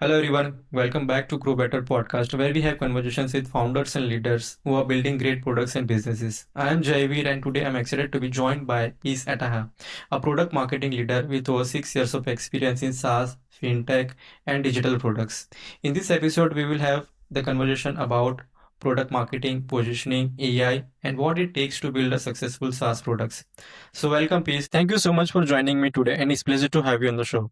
Hello everyone, welcome back to Grow Better podcast where we have conversations with founders and leaders who are building great products and businesses. I am Jayveer and today I'm excited to be joined by Peace Attah, a product marketing leader with over 6 years of experience in SaaS, FinTech and digital products. In this episode, we will have the conversation about product marketing, positioning, AI and what it takes to build a successful SaaS products. So welcome Peace. Thank you so much for joining me today and it's a pleasure to have you on the show.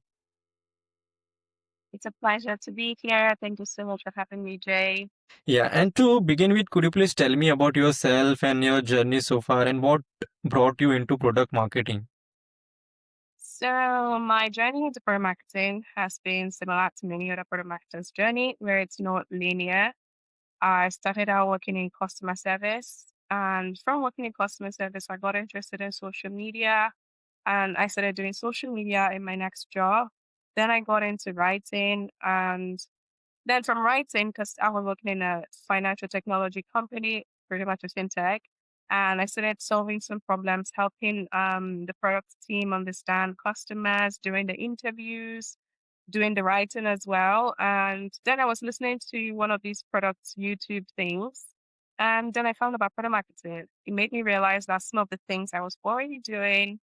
It's a pleasure to be here. Thank you so much for having me, Jay. Yeah, and to begin with, could you please tell me about yourself and your journey so far and what brought you into product marketing? So, my journey into product marketing has been similar to many other product marketers' journey, where it's not linear. I started out working in customer service, and from working in customer service, I got interested in social media, and I started doing social media in my next job. Then I got into writing, and then from writing, because I was working in a financial technology company, pretty much a FinTech, and I started solving some problems, helping the product team understand customers during the interviews, doing the writing as well. And then I was listening to one of these products YouTube things. And then I found about product marketing. It made me realize that some of the things I was already doing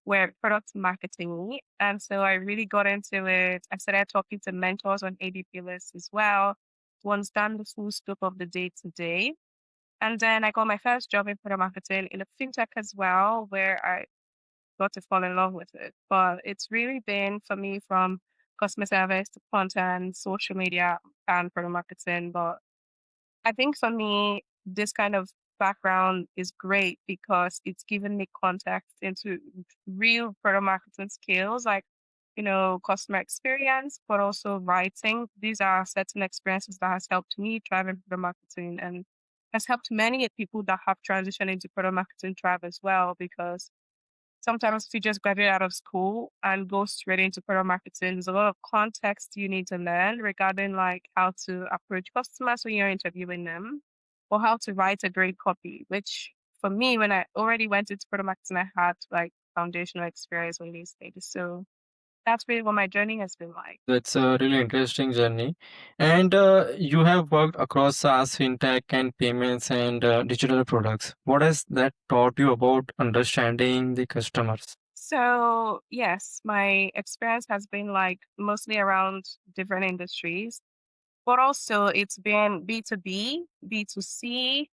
were product marketing. And so I really got into it. I started talking to mentors on ADP lists as well to understand the full scope of the day to day. And then I got my first job in product marketing in a fintech as well, where I got to fall in love with it. But it's really been for me from customer service to content, social media, and product marketing. But I think for me, this kind of background is great because it's given me context into real product marketing skills, like, customer experience, but also writing. These are certain experiences that has helped me thrive in product marketing and has helped many people that have transitioned into product marketing thrive as well because sometimes if you just graduate out of school and go straight into product marketing, there's a lot of context you need to learn regarding like how to approach customers when you're interviewing them or how to write a great copy, which for me, when I already went into product marketing, I had like foundational experience on these stages. So that's really what my journey has been like. That's a really interesting journey. And you have worked across SaaS, FinTech, and payments and digital products. What has that taught you about understanding the customers? So yes, my experience has been like mostly around different industries, but also it's been B2B, B2C,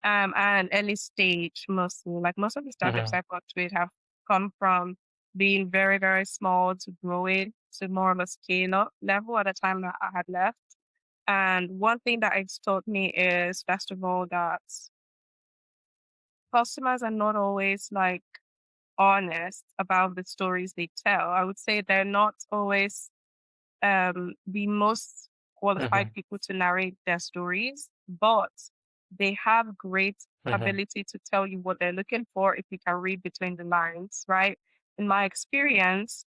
and early stage mostly. Like most of the startups Mhm. I've worked with have come from being very, very small to growing to more of a scale up level at the time that I had left. And one thing that it's taught me is, first of all, that customers are not always like honest about the stories they tell. I would say they're not always the most qualified Mhm. people to narrate their stories, but they have great Mhm. ability to tell you what they're looking for if you can read between the lines, right? In my experience,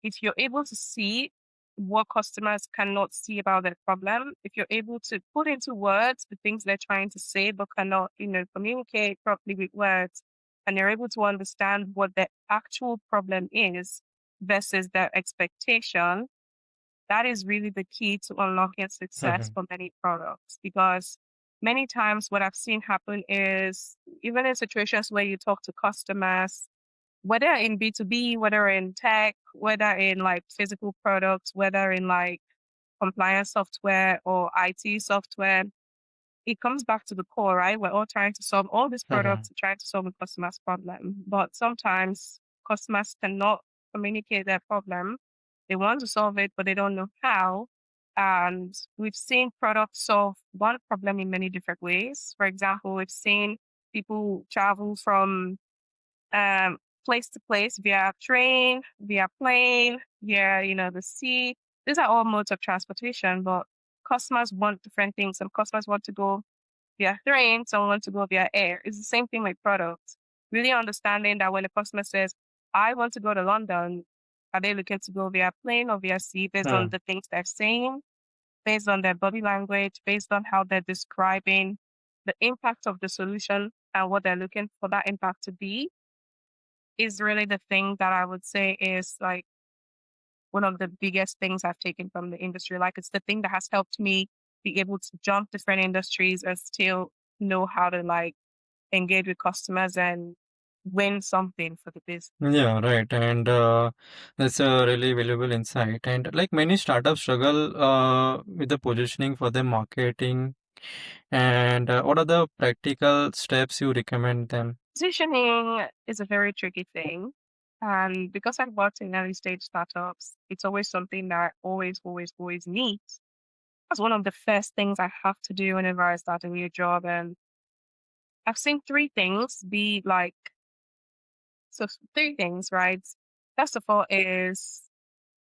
if you're able to see what customers cannot see about their problem, if you're able to put into words the things they're trying to say but cannot, communicate properly with words, and you're able to understand what the actual problem is versus their expectation, that is really the key to unlocking success Mhm. for many products because many times what I've seen happen is even in situations where you talk to customers, whether in B2B, whether in tech, whether in like physical products, whether in like compliance software or IT software, it comes back to the core, right? We're all trying to solve all these Mhm. products, trying to solve a customer's problem. But sometimes customers cannot communicate their problem. They want to solve it, but they don't know how. And we've seen products solve one problem in many different ways. For example, we've seen people travel from um, place to place via train, via plane, via, the sea. These are all modes of transportation, but customers want different things. Some customers want to go via train, some want to go via air. It's the same thing with products. Really understanding that when a customer says, I want to go to London, are they looking to go via plane or via sea based on Mhm. the things they're saying, based on their body language, based on how they're describing the impact of the solution and what they're looking for that impact to be is really the thing that I would say is like one of the biggest things I've taken from the industry. Like it's the thing that has helped me be able to jump different industries and still know how to like engage with customers and win something for the business. Yeah, right. And that's a really valuable insight. And like many startups struggle with the positioning for their marketing. And what are the practical steps you recommend them? Positioning is a very tricky thing. And because I've worked in early stage startups, it's always something that I always need. That's one of the first things I have to do whenever I start a new job. And I've seen three things be like, so three things, right? First of all, is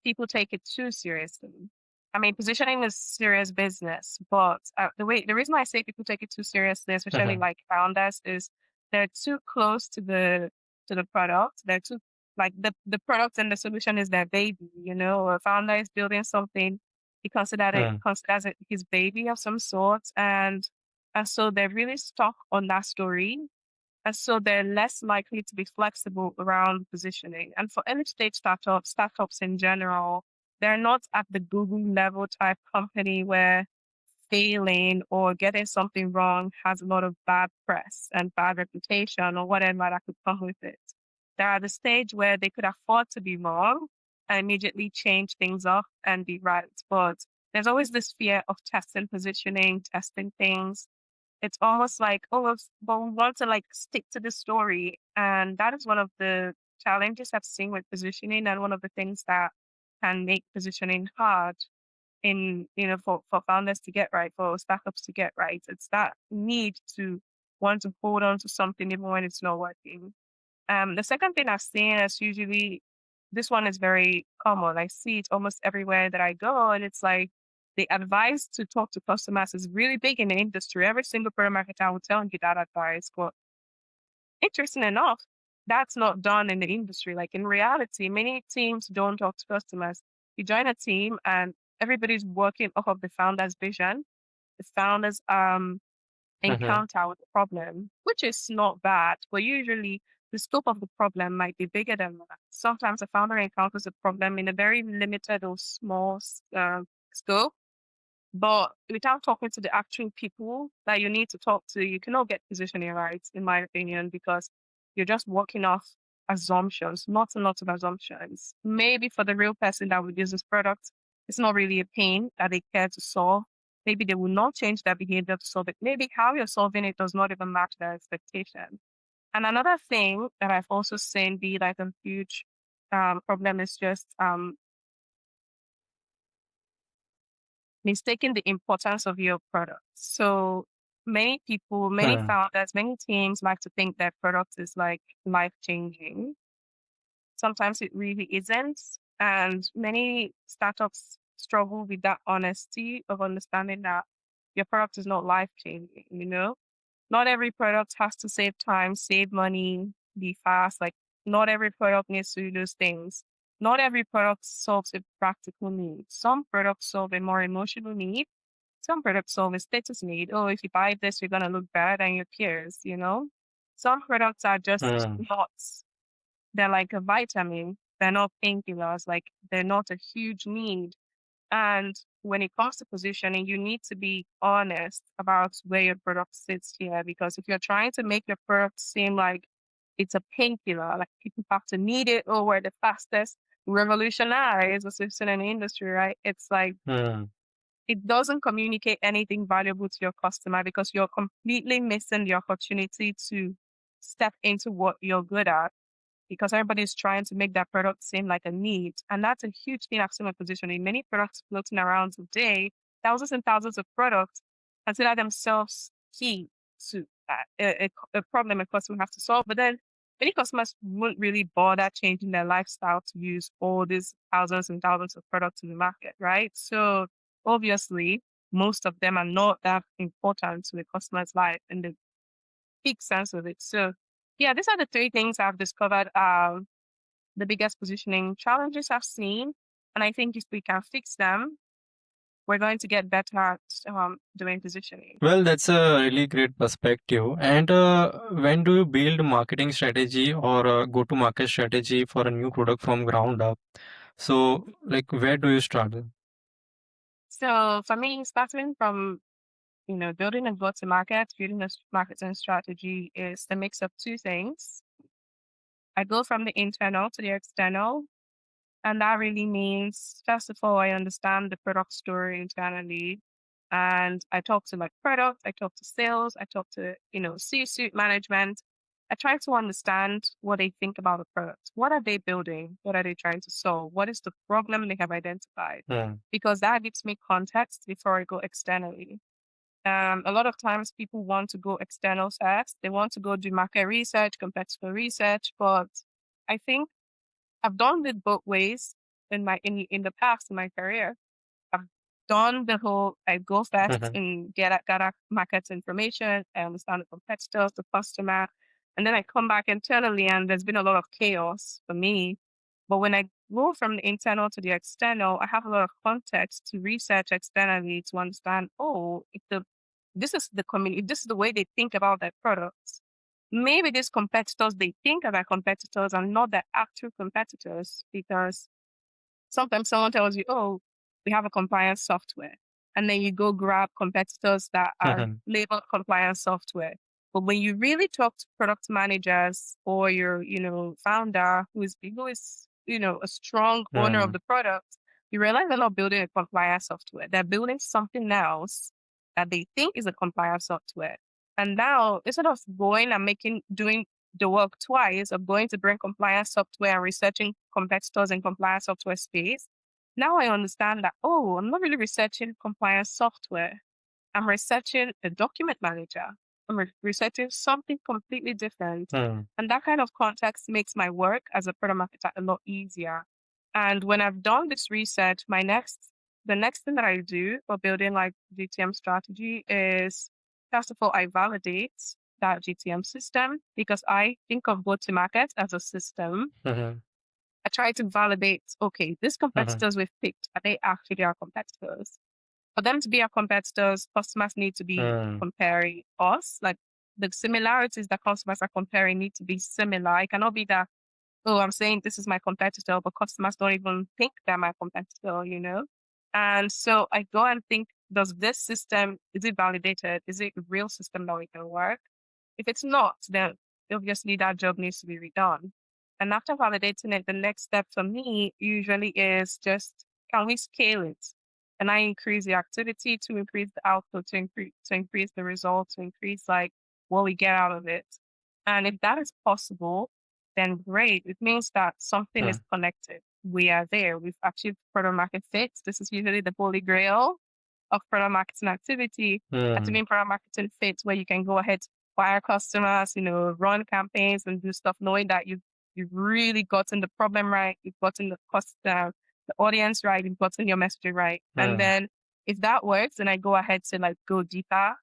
people take it too seriously. I mean, positioning is serious business, but the reason I say people take it too seriously, especially Mhm. like founders, is they're too close to the product. They're too like the product and the solution is their baby. You know, a founder is building something, Mm. considers it his baby of some sort, and so they're really stuck on that story, and so they're less likely to be flexible around positioning. And for early stage startups in general, they're not at the Google level type company where failing or getting something wrong has a lot of bad press and bad reputation or whatever that could come with it. They're at the stage where they could afford to be wrong and immediately change things up and be right. But there's always this fear of testing positioning, testing things. It's almost like, oh, but we want to like stick to the story. And that is one of the challenges I've seen with positioning and one of the things that can make positioning hard in, for founders to get right, for startups to get right. It's that need to want to hold on to something even when it's not working. The second thing I've seen is usually this one is very common. I see it almost everywhere that I go, and it's like the advice to talk to customers is really big in the industry. Every single product marketer will tell you that advice. But interesting enough, that's not done in the industry. Like in reality, many teams don't talk to customers. You join a team and everybody's working off of the founder's vision, the founder's Mhm. encounter with the problem, which is not bad, but usually the scope of the problem might be bigger than that. Sometimes a founder encounters a problem in a very limited or small scope, but without talking to the actual people that you need to talk to, you cannot get positioning right, in my opinion, because you're just working off assumptions, lots and lots of assumptions. Maybe for the real person that would use this product, it's not really a pain that they care to solve. Maybe they will not change their behavior to solve it. Maybe how you're solving it does not even match their expectation. And another thing that I've also seen be like a huge problem is just mistaking the importance of your product. So many people, many Mm. founders, many teams like to think their product is like life changing. Sometimes it really isn't. And many startups struggle with that honesty of understanding that your product is not life changing, you know? Not every product has to save time, save money, be fast. Like, not every product needs to do those things. Not every product solves a practical need. Some products solve a more emotional need. Some products solve a status need. Oh, if you buy this, you're going to look better than your peers, you know? Some products are just Mm. not, they're like a vitamin. They're not painkillers. Like, they're not a huge need. And when it comes to positioning, you need to be honest about where your product sits here. Because if you're trying to make your product seem like it's a painkiller, like people have to need it, or we're the fastest, revolutionize what's in an industry, right? It's like Mm. it doesn't communicate anything valuable to your customer because you're completely missing the opportunity to step into what you're good at because everybody's trying to make that product seem like a need. And that's a huge thing I've seen with positioning. Many products floating around today, thousands and thousands of products, consider themselves key to a problem a customer has to solve. But then many customers won't really bother changing their lifestyle to use all these thousands and thousands of products in the market, right? So obviously, most of them are not that important to the customer's life in the big sense of it. So yeah, these are the three things I've discovered are the biggest positioning challenges I've seen. And I think if we can fix them, we're going to get better at doing positioning. Well, that's a really great perspective. And when do you build marketing strategy or go-to-market strategy for a new product from ground up? So, like, where do you start? So for me, starting from building a go-to-market, building a marketing strategy is the mix of two things. I go from the internal to the external. And that really means, first of all, I understand the product story internally. And I talk to like product, I talk to sales, I talk to, C-suite management. I try to understand what they think about the product. What are they building? What are they trying to solve? What is the problem they have identified? Hmm. Because that gives me context before I go externally. A lot of times people want to go external first. They want to go do market research, competitor research, but I think I've done it both ways in the past in my career. I've done the whole I go first Mhm. and gather market information, I understand the competitors, the customer, and then I come back internally and there's been a lot of chaos for me. But when I go from the internal to the external, I have a lot of context to research externally to understand, oh, if this is the community, if this is the way they think about their products. Maybe these competitors, they think about competitors and not their actual competitors because sometimes someone tells you, oh, we have a compliance software. And then you go grab competitors that are Mhm. labeled compliance software. But when you really talk to product managers or your, founder who is a strong owner of Hmm. the product, you realize they're not building a compliance software. They're building something else that they think is a compliance software. And now instead of going and doing the work twice of going to bring compliance software and researching competitors in compliance software space. Now I understand that, oh, I'm not really researching compliance software. I'm researching a document manager. I'm researching something completely different. Hmm. And that kind of context makes my work as a product marketer a lot easier. And when I've done this research, the next thing that I do for building like GTM strategy is, first of all, I validate that GTM system because I think of go-to-market as a system. Mhm. I try to validate, okay, these Mhm. competitors we've picked, are they actually our competitors? For them to be our competitors, customers need to be Hmm. comparing us. Like the similarities that customers are comparing need to be similar. It cannot be that, oh, I'm saying this is my competitor, but customers don't even think they're my competitor. And so I go and think, does this system, is it validated? Is it a real system that we can work? If it's not, then obviously that job needs to be redone. And after validating it, the next step for me usually is just, can we scale it? Can I increase the activity to increase the output, to increase the results, to increase like what we get out of it? And if that is possible, then great. It means that something is Hmm. connected. We are there. We've achieved product market fit. This is usually the holy grail of product marketing activity. Hmm. Achieving product marketing fit where you can go ahead, acquire customers, run campaigns and do stuff, knowing that you've really gotten the problem right, you've gotten the audience right, you've gotten your messaging right. And Hmm. then if that works, then I go ahead to like go deeper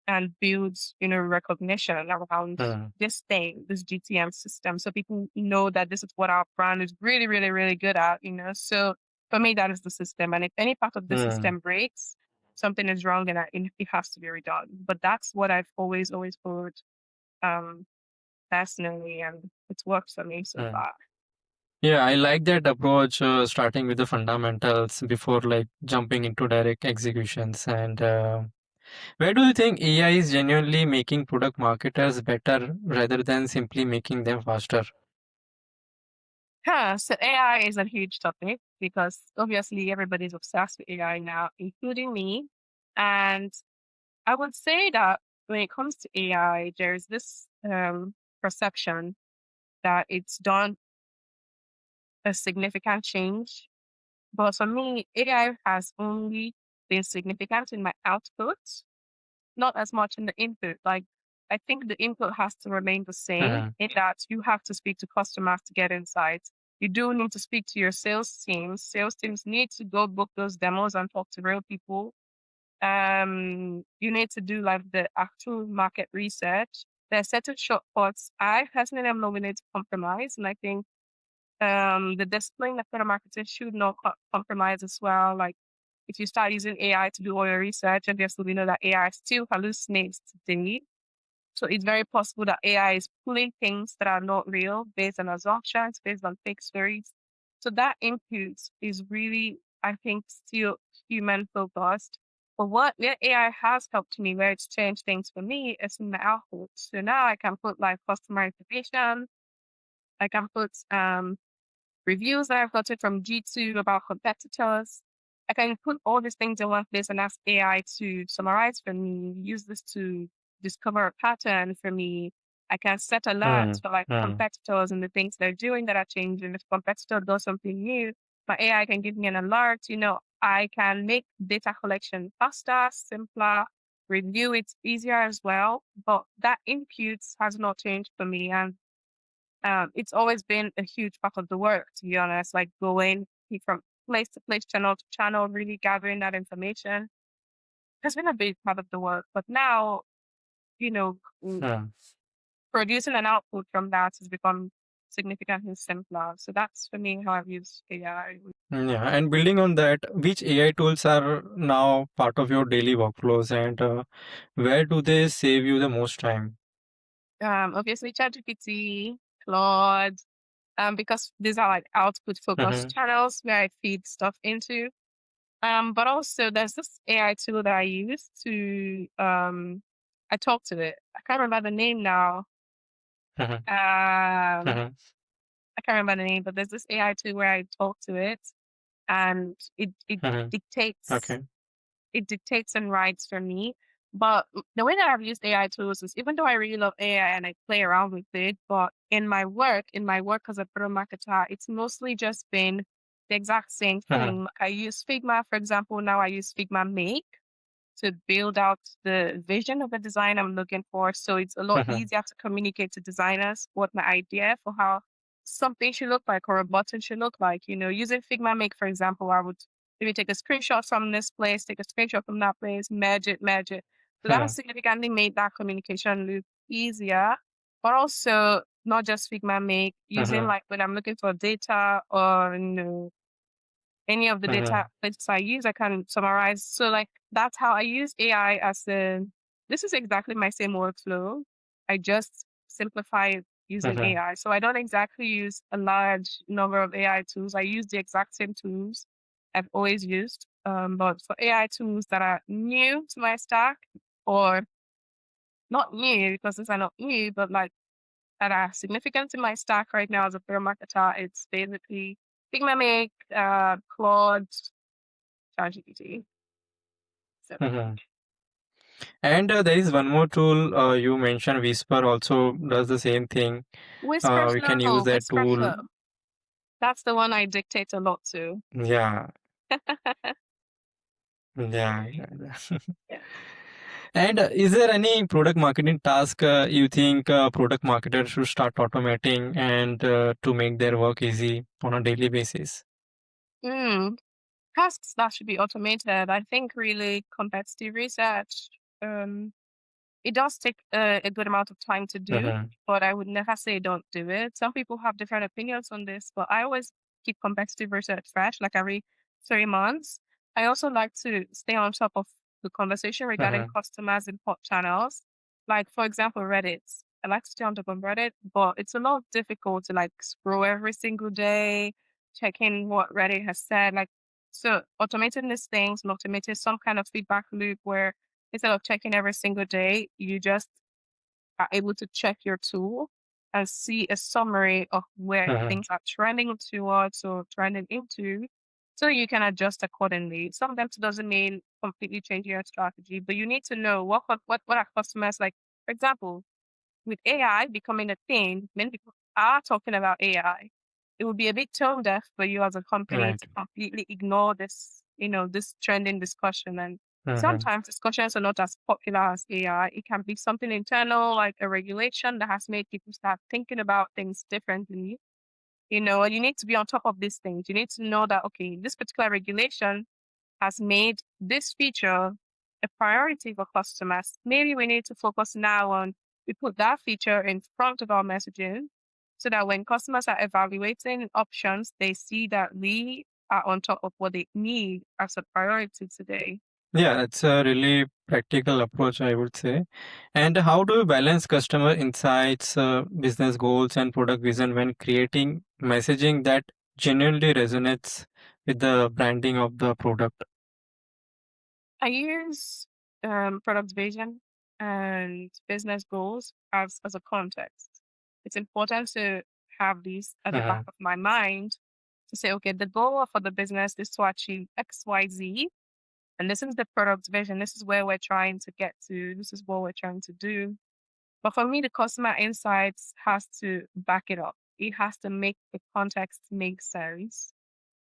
and builds, recognition around Hmm. this thing, this GTM system. So people know that this is what our brand is really, really, really good at. So for me, that is the system. And if any part of the Hmm. system breaks, something is wrong and it has to be redone. But that's what I've always, always followed um, personally. And it's worked for me so Hmm. far. Yeah, I like that approach, starting with the fundamentals before like jumping into direct executions. And where do you think AI is genuinely making product marketers better rather than simply making them faster? Yeah, so AI is a huge topic because obviously everybody's obsessed with AI now, including me. And I would say that when it comes to AI, there's this perception that it's done a significant change. But for me, AI has only been significant in my output, not as much in the input. Like, I think the input has to remain the same Mhm. in that you have to speak to customers to get insights. You do need to speak to your sales teams. Sales teams need to go book those demos and talk to real people. You need to do like the actual market research. There are certain shortcuts I personally am not willing to compromise, and I think the discipline that product marketers should not compromise as well. Like if you start using AI to do all your research, obviously we know that AI still hallucinates today. So it's very possible that AI is pulling things that are not real based on assumptions, based on fake stories. So that input is really, I think, still human focused. But where AI has helped me, where it's changed things for me, is in the output. So now I can put like customer information, I can put reviews that I've gotten from G2 about competitors. I can put all these things in one place and ask AI to summarize for me, use this to discover a pattern for me. I can set alerts Hmm. for like Hmm. competitors and the things they're doing that are changing. If competitor does something new, my AI can give me an alert. I can make data collection faster, simpler, review it easier as well. But that input has not changed for me. And it's always been a huge part of the work, to be honest, like going from place to place, channel to channel, really gathering that information has been a big part of the work. But now, you know, Hmm. producing an output from that has become significantly simpler. So that's for me how I've used AI. Yeah, and building on that, which AI tools are now part of your daily workflows, and where do they save you the most time? Obviously, ChatGPT, Claude, because these are like output focused Mm-hmm. channels where I feed stuff into. But also there's this AI tool that I use to I talk to it. I can't remember the name now. Mm-hmm. Um Mm-hmm. I can't remember the name, but there's this AI tool where I talk to it and it Mm-hmm. dictates Okay. it dictates and writes for me. But the way that I've used AI tools is even though I really love AI and I play around with it, but in my work as a pro marketer, it's mostly just been the exact same Mm-hmm. thing. I use Figma, for example. Now I use Figma Make to build out the vision of the design I'm looking for. So it's a lot Mm-hmm. easier to communicate to designers what my idea for how something should look like or a button should look like. Using Figma Make, for example, I would maybe take a screenshot from this place, take a screenshot from that place, merge it, merge it. So that has significantly made that communication loop easier, but also not just Figma Make, using Mm-hmm. like when I'm looking for data or any of the data Mm-hmm. sets I use, I can summarize. So like that's how I use AI this is exactly my same workflow. I just simplify it using Mm-hmm. AI. So I don't exactly use a large number of AI tools. I use the exact same tools I've always used. But for AI tools that are new to my stack or not new because these are not new, but like that are significant in my stack right now as a pro marketer, it's basically Figma Make, Claude, ChatGPT. So Mm-hmm. And there is one more tool you mentioned, Whisper also does the same thing. Whispers, We can use no, that Whisper tool. Flow. That's the one I dictate a lot to. Yeah, yeah, yeah. Yeah. Yeah. And is there any product marketing task you think product marketers should start automating and to make their work easy on a daily basis? Mm. Tasks that should be automated. I think really competitive research. Um, It does take a good amount of time to do, Mm-hmm. but I would never say don't do it. Some people have different opinions on this, but I always keep competitive research fresh, like every 3 months. I also like to stay on top of the conversation regarding Mm-hmm. customers in pop channels. Like, for example, Reddit. I like to stay on top of Reddit, but it's a lot difficult to like scroll every single day, checking what Reddit has said. Like, so automating these things, and automating some kind of feedback loop where instead of checking every single day, you just are able to check your tool and see a summary of where Mm-hmm. things are trending towards or trending into. So you can adjust accordingly. Sometimes it doesn't mean completely changing your strategy, but you need to know what are customers like. For example, with AI becoming a thing, many people are talking about AI. It would be a bit tone deaf for you as a company Right. to completely ignore this trending discussion. And Mm-hmm. sometimes discussions are not as popular as AI. It can be something internal, like a regulation that has made people start thinking about things differently. And you need to be on top of these things. You need to know that, okay, this particular regulation has made this feature a priority for customers. Maybe we need to focus now on we put that feature in front of our messaging so that when customers are evaluating options, they see that we are on top of what they need as a priority today. Yeah, it's a really practical approach, I would say. And how do you balance customer insights, business goals, and product vision when creating messaging that genuinely resonates with the branding of the product? I use product vision and business goals as a context. It's important to have these at the back Mhm, of my mind to say, okay, the goal for the business is to achieve X, Y, Z, and this is the product vision. This is where we're trying to get to. This is what we're trying to do. But for me, the customer insights has to back it up. It has to make the context make sense.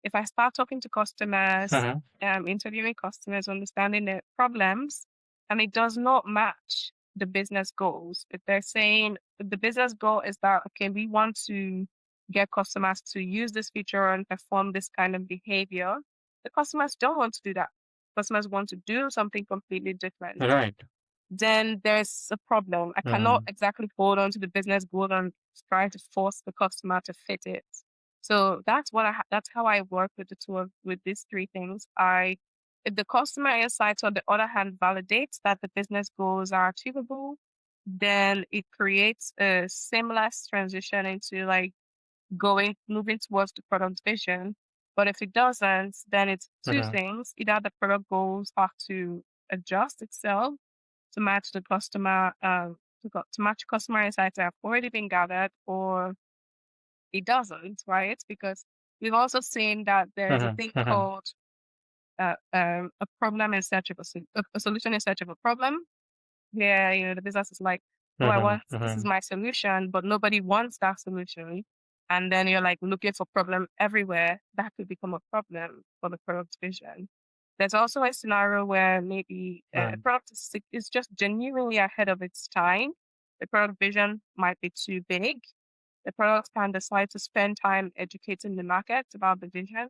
If I start talking to customers, mhm, interviewing customers, understanding their problems, and it does not match the business goals, if they're saying the business goal is that, okay, we want to get customers to use this feature and perform this kind of behavior, the customers don't want to do that. Customers want to do something completely different, right. then there's a problem. I cannot Mhm, exactly hold on to the business goal and try to force the customer to fit it. So that's what that's how I work with the two of with these three things. If the customer insights on the other hand validates that the business goals are achievable, then it creates a seamless transition into like moving towards the product vision. But if it doesn't, then it's two mhm, things. Either the product goals have to adjust itself to match the customer, to match customer insights that have already been gathered, or it doesn't, right? Because we've also seen that there's a mhm, thing mhm, called a problem in search of a solution in search of a problem. Yeah, the business is like, oh, mhm, this is mhm, my solution, but nobody wants that solution. And then you're like looking for problem everywhere. That could become a problem for the product vision. There's also a scenario where maybe a mhm, product is just genuinely ahead of its time. The product vision might be too big. The product can decide to spend time educating the market about the vision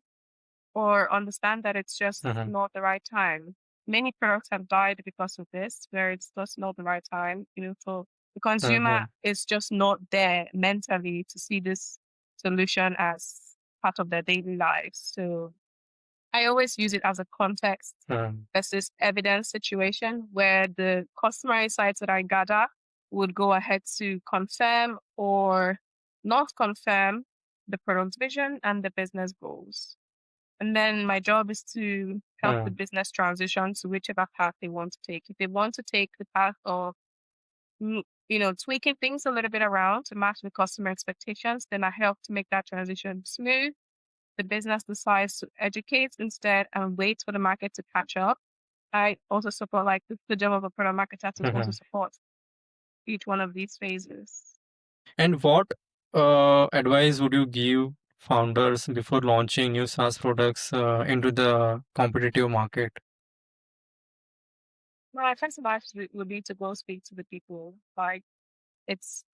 or understand that it's just mhm, not the right time. Many products have died because of this, where it's just not the right time. For the consumer mhm, is just not there mentally to see this solution as part of their daily lives. So I always use it as a context mhm, versus evidence situation where the customer insights that I gather would go ahead to confirm or not confirm the product vision and the business goals. And then my job is to help the mhm, business transition to whichever path they want to take. If they want to take the path of, tweaking things a little bit around to match the customer expectations, then I help to make that transition smooth. The business decides to educate instead and wait for the market to catch up. I also support like the job of a product marketer to also mhm. support each one of these phases. And what advice would you give founders before launching new SaaS products into the competitive market? My first advice would be to go speak to the people. Like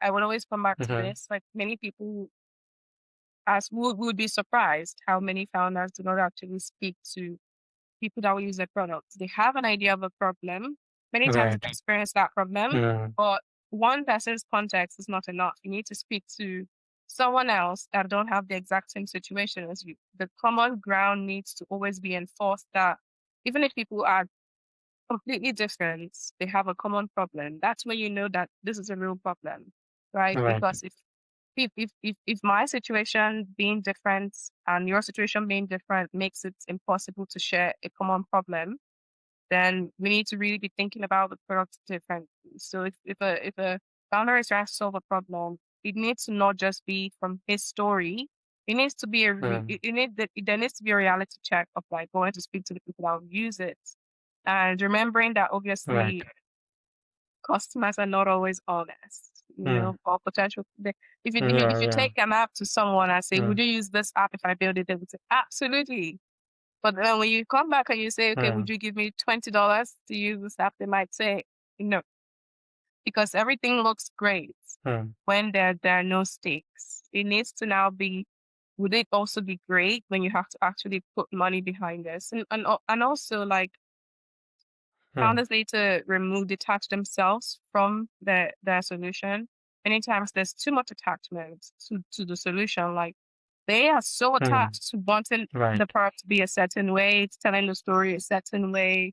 I would always come back to Mhm, this. Like many people as would be surprised how many founders do not actually speak to people that will use their products. They have an idea of a problem. Many times right. they experience that problem, Mhm, but one person's context is not enough. You need to speak to someone else that don't have the exact same situation as you. The common ground needs to always be enforced that even if people are completely different, they have a common problem. That's when you know that this is a real problem, right? right. Because if my situation being different and your situation being different makes it impossible to share a common problem, then we need to really be thinking about the product differently. So if a founder is trying to solve a problem, it needs to not just be from his story. It needs to be Mhm, there needs to be a reality check of like going to speak to the people that will use it. And remembering that right. obviously customers are not always honest, Mm, or potential. If yeah, you yeah. take an app to someone and say, "Would Mm, you use this app if I build it?" They would say, "Absolutely." But then when you come back and you say, "Okay, would mm, you give me $20 to use this app?" They might say, "No," because everything looks great mm, when there are no stakes. It needs to now be. Would it also be great when you have to actually put money behind this, and also like mm, founders need to detach themselves from their solution. Many times there's too much attachment to the solution. Like they are so mm, attached to wanting right. the product to be a certain way, to telling the story a certain way.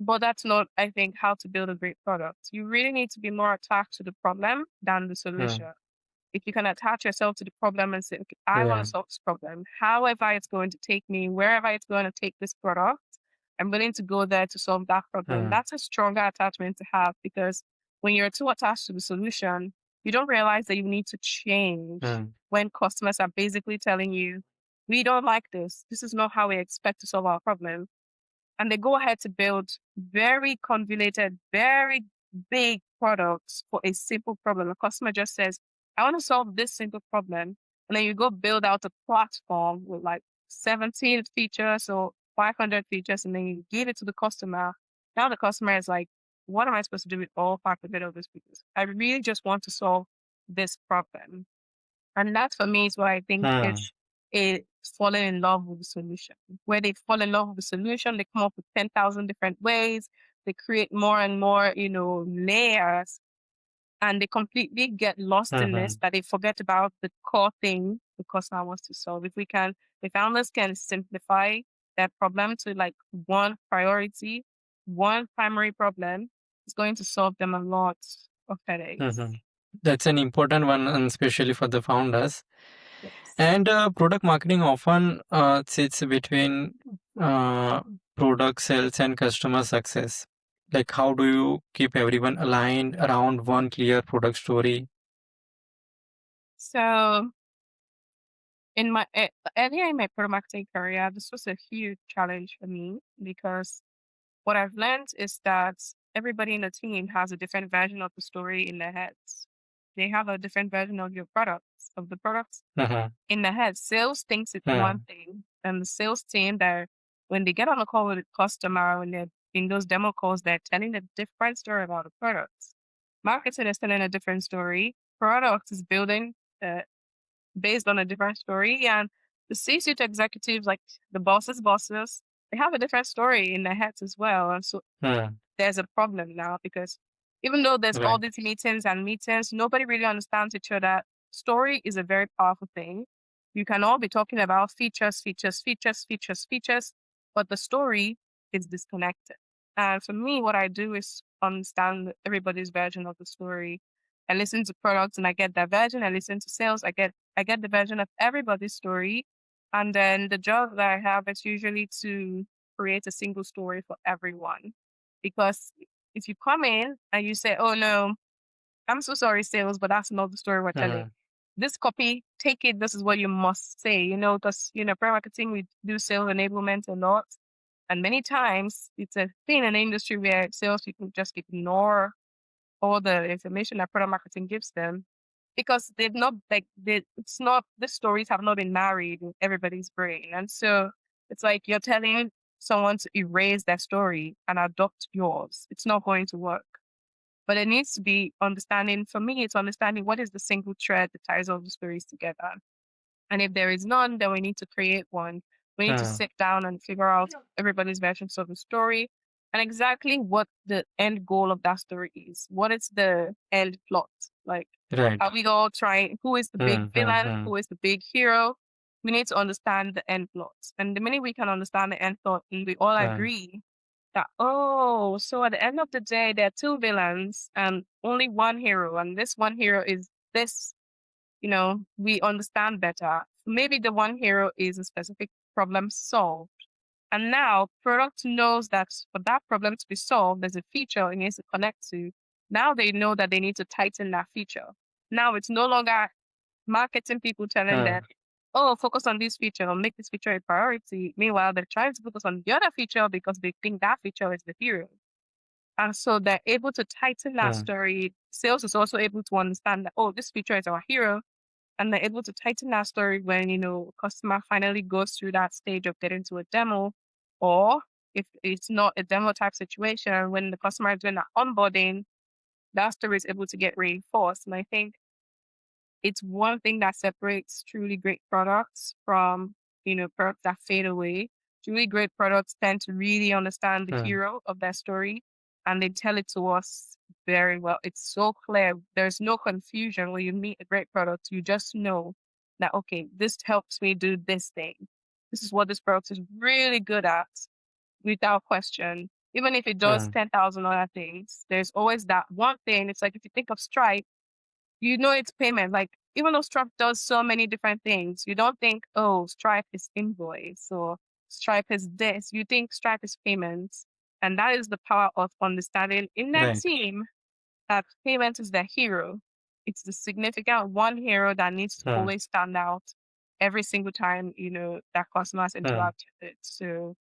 But that's not, I think, how to build a great product. You really need to be more attached to the problem than the Mm. solution. if you can attach yourself to the problem and say, okay, I want Yeah. to solve this problem, however it's going to take me, wherever it's going to take this product, I'm willing to go there to solve that problem. Hmm. That's a stronger attachment to have, because when you're too attached to the solution, you don't realize that you need to change Hmm. when customers are basically telling you, we don't like this. This is not how we expect to solve our problem. And they go ahead to build very convoluted, very big products for a simple problem. A customer just says, I want to solve this simple problem. And then you go build out a platform with like 17 features or 500 features, and then you give it to the customer. Now the customer is like, what am I supposed to do with all 500 of these features? I really just want to solve this problem. And that for me is what I think Hmm. is a falling in love with the solution. Where they fall in love with the solution, they come up with 10,000 different ways. They create more and more, layers, and they completely get lost in Hmm. this, that they forget about the core thing the customer wants to solve. If founders can simplify that problem to like one priority, one primary problem, it's going to solve them a lot of headaches. Hmm. That's an important one, and especially for the founders. Yes. And product marketing often sits between uh, product sales and customer success. Like, how do you keep everyone aligned around one clear product story? So earlier in my product marketing career, this was a huge challenge for me, because what I've learned is that everybody in the team has a different version of the story in their heads. They have a different version of the products Hmm. in their head. Sales thinks it's one Hmm. thing, and the sales team, when they get on a call with a customer, when they're in those demo calls, they're telling a different story about the products. Marketing is telling a different story. Product is building uh, based on a different story. And the C-suite executives, like the bosses, they have a different story in their heads as well. And so Hmm. there's a problem now, because even though there's all Right. these meetings, nobody really understands each other. Story is a very powerful thing. You can all be talking about features, but the story is disconnected. And for me, what I do is understand everybody's version of the story. I listen to products and I get that version. I listen to sales. I get the version of everybody's story. And then the job that I have is usually to create a single story for everyone. Because if you come in and you say, oh no, I'm so sorry, sales, but that's not the story we're telling. Hmm. This copy, take it, this is what you must say. Because pre marketing, we do sales enablement a lot. And many times it's a thing in the industry where salespeople just ignore all the information that product marketing gives them, because they've not it's not the stories have not been married in everybody's brain. And so it's like you're telling someone to erase their story and adopt yours. It's not going to work. But it needs to be understanding. For me, it's understanding what is the single thread that ties all the stories together. And if there is none, then we need to create one. We need to Hmm. sit down and figure out everybody's versions of the story and exactly what the end goal of that story is. What is the end plot? Like, Right. are we all trying? Who is the big Hmm. Hmm. villain? Hmm. Who is the big hero? We need to understand the end plot. And the minute we can understand the end plot, and we all Hmm. agree that, oh, so at the end of the day, there are two villains and only one hero. And this one hero is this, we understand better. Maybe the one hero is a specific problem solved. And now product knows that for that problem to be solved, there's a feature it needs to connect to. Now they know that they need to tighten that feature. Now it's no longer marketing people telling Hmm. them, oh, focus on this feature or make this feature a priority. Meanwhile, they're trying to focus on the other feature because they think that feature is the hero. And so they're able to tighten that Hmm. story. Sales is also able to understand that, oh, this feature is our hero, and they're able to tighten that story when customer finally goes through that stage of getting to a demo, or if it's not a demo type situation, when the customer is doing that onboarding, that story is able to get reinforced. And I think it's one thing that separates truly great products from products that fade away. Truly great products tend to really understand the Hmm. hero of their story, and they tell it to us very well. It's so clear. There's no confusion when you meet a great product. You just know that, okay, this helps me do this thing. This is what this product is really good at, without question. Even if it does Hmm. 10,000 other things, there's always that one thing. It's like if you think of Stripe, You know it's payment. Like even though Stripe does so many different things, you don't think, oh, Stripe is invoice or Stripe is this. You think Stripe is payments. And that is the power of understanding in that Right. team that payment is the hero. It's the significant one hero that needs to Hmm. always stand out every single time, that customers Hmm. interact with it. So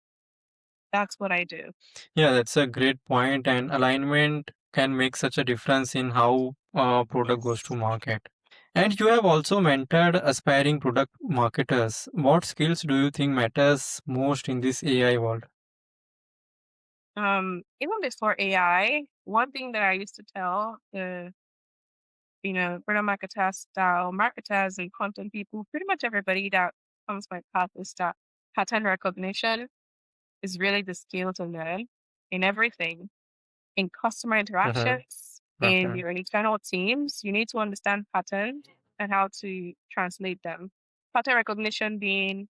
that's what I do. Yeah, that's a great point, and alignment can make such a difference in how product goes to Yes. market. And you have also mentored aspiring product marketers. What skills do you think matters most in this AI world? Even before AI, one thing that I used to tell product marketers, style marketers and content people, pretty much everybody that comes my path is that pattern recognition is really the skill to learn in everything. In customer Mm-hmm. interactions, in Okay. your internal teams, you need to understand patterns and how to translate them. Pattern recognition being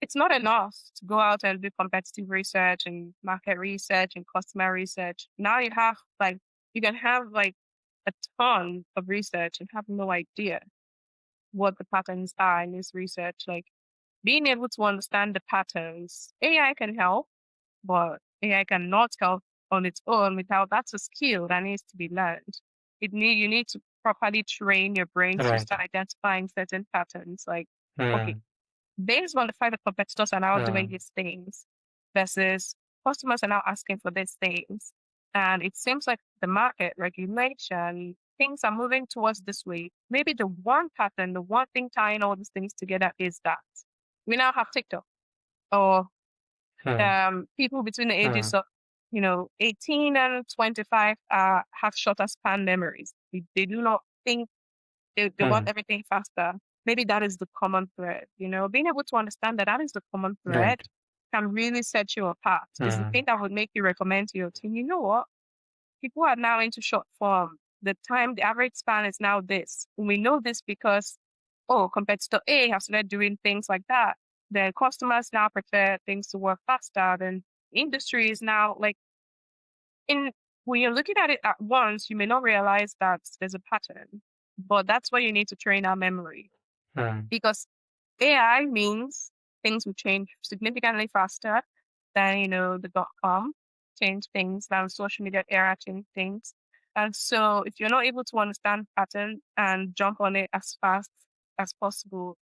it's not enough to go out and do competitive research and market research and customer research. Now you can have like a ton of research and have no idea what the patterns are in this research. Like being able to understand the patterns, AI can help, but AI cannot help on its own without that's a skill that needs to be learned. You need to properly train your brain to Right. start identifying certain patterns. Like, okay, Hmm. based on the fact that competitors are now doing Hmm. these things versus customers are now asking for these things. And it seems like the market regulation, things are moving towards this way. Maybe the one pattern, the one thing tying all these things together is that we now have TikTok or Hmm. people between the Hmm. ages of 18 and 25 have shorter span memories. They do not think they want Hmm. everything faster. Maybe that is the common thread. Being able to understand that that is the common thread Right. can really set you apart. Is the Hmm. thing that would make you recommend to your team, you know what? People are now into short form. The average span is now this. We know this because, oh, competitor A has started doing things like that. Then customers now prefer things to work faster. Then industry is now like in when you're looking at it at once, you may not realize that there's a pattern, but that's why you need to train our memory Hmm. because AI means things will change significantly faster than, the .com change things, than social media era change things. And so if you're not able to understand pattern and jump on it as fast as possible,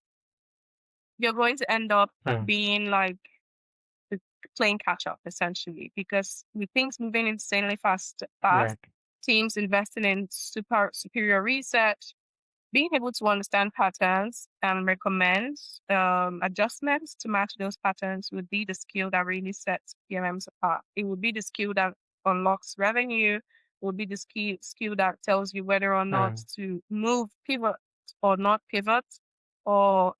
you're going to end up Hmm. being like uh, playing catch up essentially because with things moving insanely fast, Right. teams investing in superior research, being able to understand patterns and recommend adjustments to match those patterns would be the skill that really sets PMMs apart. It would be the skill that unlocks revenue, would be the skill that tells you whether or not Hmm. to move, pivot or not pivot, or,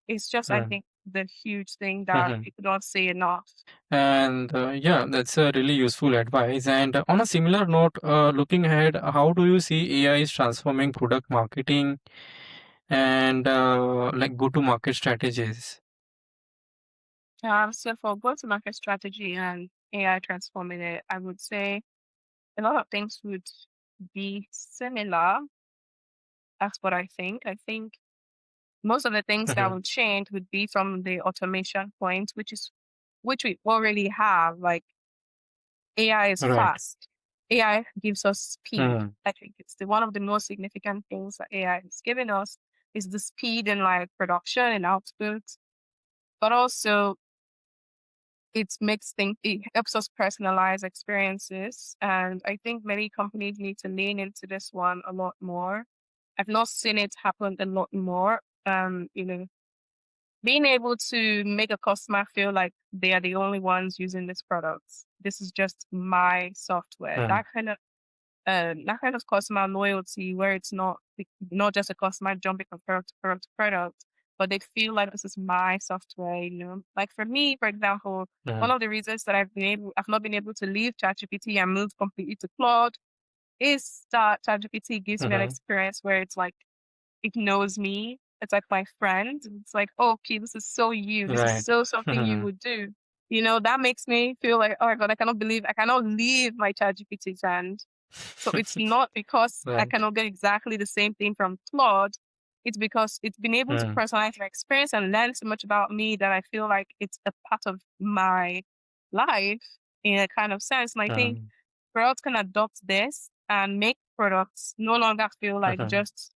it's just, I Hmm. think, the huge thing that Hmm. people don't say enough. And yeah, that's a really useful advice. And on a similar note, looking ahead, how do you see AI is transforming product marketing and like go-to-market strategies? So for go-to-market strategy and AI transforming it, I would say a lot of things would be similar. That's what I think. I think most of the things that Hmm. will change would be from the automation point, which we already have. Like AI is Right. fast. AI gives us speed. Hmm. I think it's one of the most significant things that AI has given us is the speed in like production and output, but also it helps us personalize experiences. And I think many companies need to lean into this one a lot more. I've not seen it happen a lot more. Being able to make a customer feel like they are the only ones using this product. This is just my software. Hmm. That kind of customer loyalty where it's not just a customer jumping from product to product to product, but they feel like this is my software. Like for me, for example, one Hmm. of the reasons that I've not been able to leave ChatGPT and move completely to Claude is that ChatGPT gives me an Hmm. experience where it's like it knows me. It's like my friend. It's like, oh, okay, this is so you. This is Right. so something you Hmm. would do. That makes me feel like, oh my God, I cannot leave my ChatGPT friend. So it's not because I Right. cannot get exactly the same thing from Claude. It's because it's been able to Hmm. personalize my experience and learn so much about me that I feel like it's a part of my life in a kind of sense. And I think Hmm. products can adopt this and make products no longer feel like Hmm. just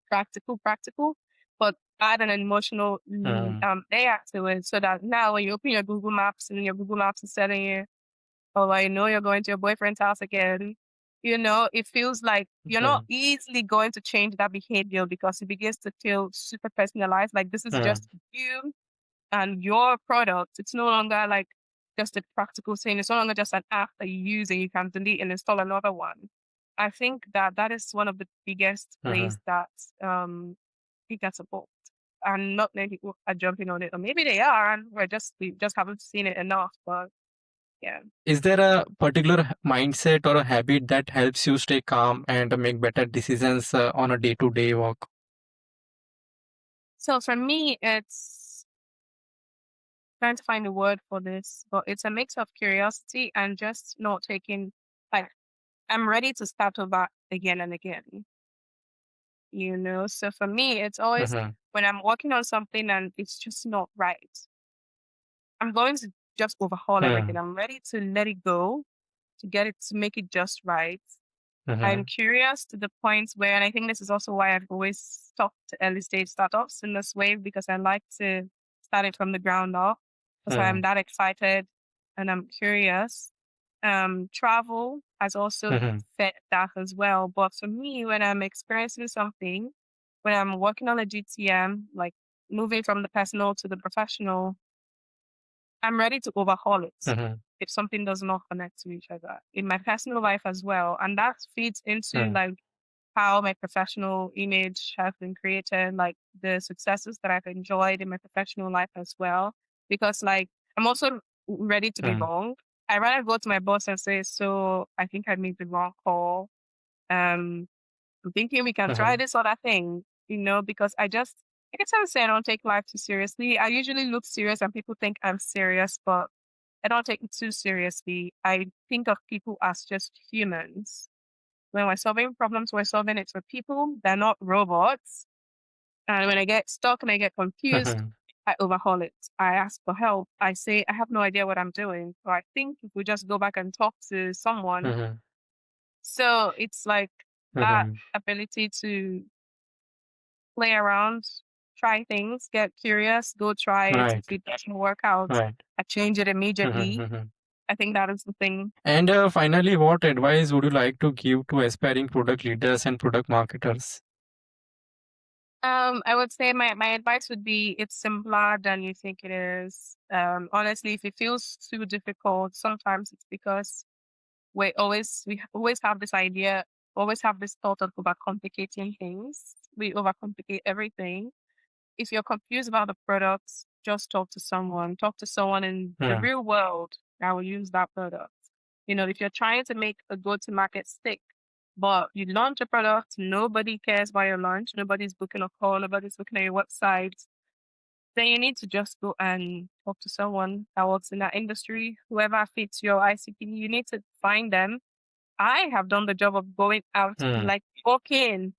practical, but add an emotional Hmm. layer to it so that now when you open your Google Maps and your Google Maps is telling you, oh, I know you're going to your boyfriend's house again. It feels like you're not Hmm. easily going to change that behavior because it begins to feel super personalized. Like this is just you and your product. It's no longer like just a practical thing. It's no longer just an app that you use and you can delete and install another one. I think that is one of the biggest Hmm. ways that it gets evolved. And not many people are jumping on it, or maybe they are, and we just haven't seen it enough. But yeah. Is there a particular mindset or a habit that helps you stay calm and make better decisions on a day-to-day work? So for me, it's trying to find a word for this, but it's a mix of curiosity and just not taking, like, I'm ready to start over again and again. So for me, it's always Mhm. when I'm working on something and it's just not right, I'm going to just overhaul everything. Mhm. I'm ready to let it go, to get it, to make it just right. I'm Mhm. curious to the point where, and I think this is also why I've always talked to early stage startups in this way, because I like to start it from the ground up. That's why I'm Mhm. that excited and I'm curious. Travel has also Mhm. fit that as well. But for me, when I'm experiencing something, when I'm working on a GTM, like moving from the personal to the professional, I'm ready to overhaul it Mhm. if something does not connect to each other in my personal life as well. And that feeds into Mhm. like how my professional image has been created, like the successes that I've enjoyed in my professional life as well. Because like I'm also ready to be Mhm. wrong. I rather go to my boss and say, so I think I made the wrong call. Um, I'm thinking we can try Mhm. this or that thing, because I guess I would say I don't take life too seriously. I usually look serious and people think I'm serious, but I don't take it too seriously. I think of people as just humans. When we're solving problems, we're solving it for people. They're not robots. And when I get stuck and I get confused, Mhm. I overhaul it. I ask for help. I say, I have no idea what I'm doing. So I think if we just go back and talk to someone, Mhm. so it's like that Mhm. ability to play around, try things, get curious, go try it. If Right. it doesn't work out, Right. I change it Mhm. immediately. Mhm. I think that is the thing. And finally, what advice would you like to give to aspiring product leaders and product marketers? I would say my advice would be it's simpler than you think it is. Honestly, if it feels too difficult, sometimes it's because we always have this idea, always have this thought of overcomplicating things. We overcomplicate everything. If you're confused about the products, just talk to someone. Talk to someone in the Mhm. real world that will use that product. If you're trying to make a go-to-market stick, but you launch a product, nobody cares about your launch, nobody's booking a call, nobody's looking at your website, then you need to just go and talk to someone that works in that industry, whoever fits your ICP. You need to find them. I have done the job of going out, Mhm. like walking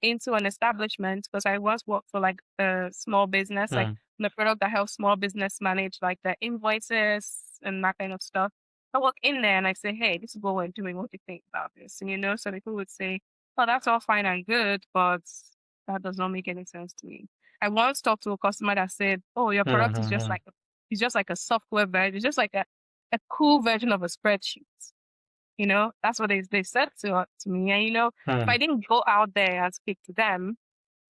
into an establishment because I once worked for like a small business, like Mhm. the product that helps small business manage like their invoices and that kind of stuff. I walk in there and I say, hey, this is what we're doing. What do you think about this? And so people would say, oh, that's all fine and good, but that does not make any sense to me. I once talked to a customer that said, oh, your product is just Mhm. like a software version. It's just like a cool version of a spreadsheet. That's what they said to me. And if I Mhm. didn't go out there and speak to them,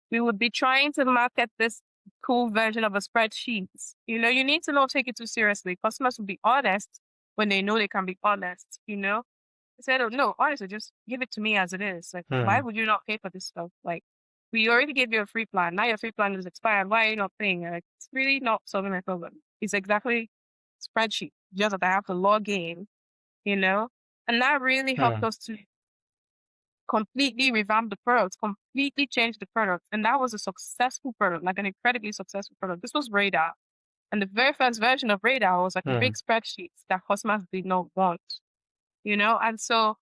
we would be trying to market this cool version of a spreadsheet. You need to not take it too seriously. Customers will be honest when they know they can be honest. I said, oh no, honestly, just give it to me as it is. Like, why Mhm. would you not pay for this stuff? Like, we already gave you a free plan. Now your free plan is expired. Why are you not paying? Like, it's really not solving my problem. It's exactly spreadsheet. Just that I have to log in, you know? And that really helped Mhm. us to completely revamp the product, completely change the product. And that was a successful product, like an incredibly successful product. This was Radar. And the very first version of Radar was like a big Mhm. spreadsheet that customers did not want. And so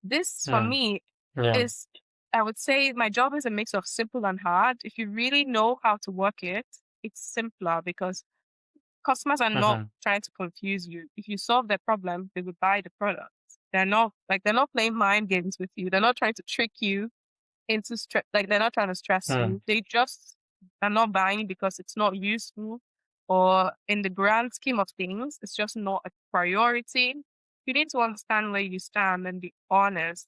This for Hmm. me Yeah. is, I would say, my job is a mix of simple and hard. If you really know how to work it, it's simpler because customers are not Mhm. trying to confuse you. If you solve their problem, they would buy the product. They're not playing mind games with you. They're not trying to trick you into stress. Like they're not trying to stress Hmm. you. They just are not buying because it's not useful, or in the grand scheme of things, it's just not a priority. You need to understand where you stand and be honest,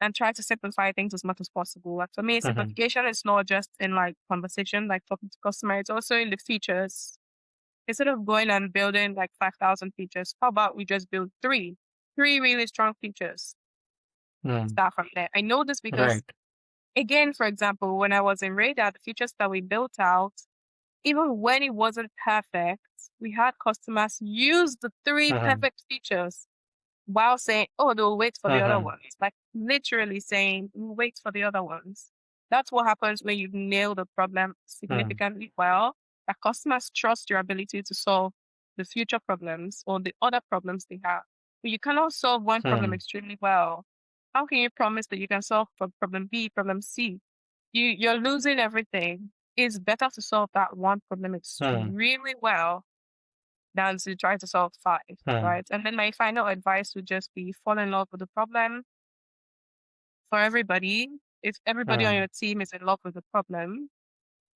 and try to simplify things as much as possible. Like for me, Mhm. simplification is not just in like conversation, like talking to customers, it's also in the features. Instead of going and building like 5,000 features, how about we just build three really strong features? Hmm. Start from there. I know this because, Right. again, for example, when I was in Radar, the features that we built out, even when it wasn't perfect, we had customers use the three Mhm. perfect features while saying, oh, they'll wait for the other Mhm. ones. Like literally saying, we'll wait for the other ones. That's what happens when you nail the problem Hmm. significantly well. That customers trust your ability to solve the future problems or the other problems they have. But you cannot solve one problem Hmm. extremely well. How can you promise that you can solve problem B, problem C? You're losing everything. It's better to solve that one problem Hmm. extremely well than to try to solve five, Hmm. right? And then my final advice would just be fall in love with the problem for everybody. If everybody on Hmm. your team is in love with the problem,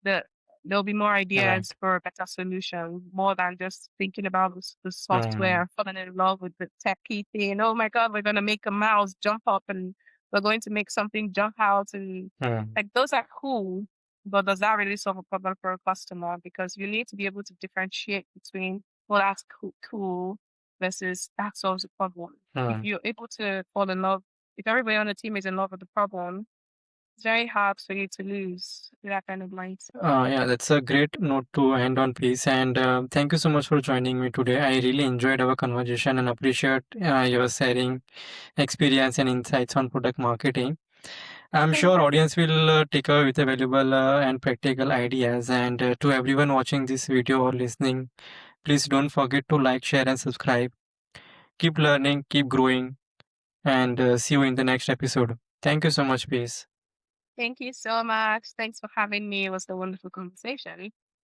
the there'll be more Right. ideas for a better solution, more than just thinking about the Hmm. software, falling in love with the techie thing. Oh my God, we're gonna make a mouse jump up and we're going to make something jump out, and Hmm. like those are cool, but does that really solve a problem for a customer? Because you need to be able to differentiate between, well, that's cool versus that solves a problem. If Hmm. you're able to fall in love, if everybody on the team is in love with the problem, it's very hard for you to lose that kind of mindset. Yeah, that's a great note to end on, Peace. And thank you so much for joining me today. I really enjoyed our conversation and appreciate your sharing experience and insights on product marketing. I'm Thank sure you. audience will take away with a valuable and practical ideas. And to everyone watching this video or listening, please don't forget to like, share, and subscribe. Keep learning, keep growing, and see you in the next episode. Thank you so much, Peace. Thank you so much. Thanks for having me. It was a wonderful conversation.